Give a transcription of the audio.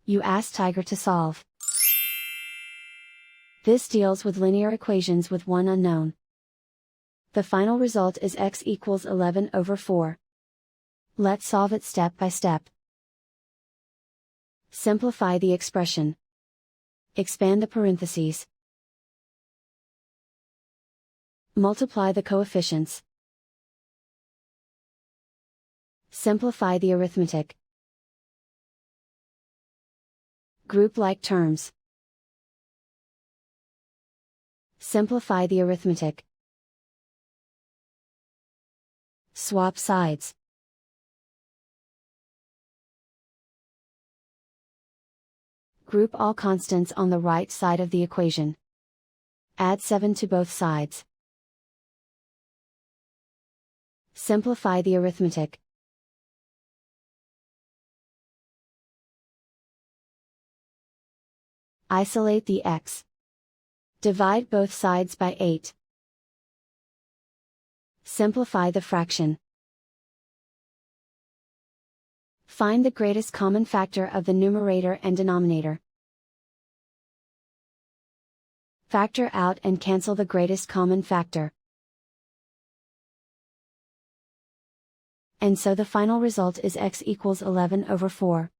You ask Tiger to solve. This deals with linear equations with one unknown. The final result is x equals 11/4. Let's solve it step by step. Simplify the expression. Expand the parentheses. Multiply the coefficients. Simplify the arithmetic. Group like terms. Simplify the arithmetic. Swap sides. Group all constants on the right side of the equation. Add 7 to both sides. Simplify the arithmetic. Isolate the x. Divide both sides by 8. Simplify the fraction. Find the greatest common factor of the numerator and denominator. Factor out and cancel the greatest common factor. And so the final result is x equals 11/4.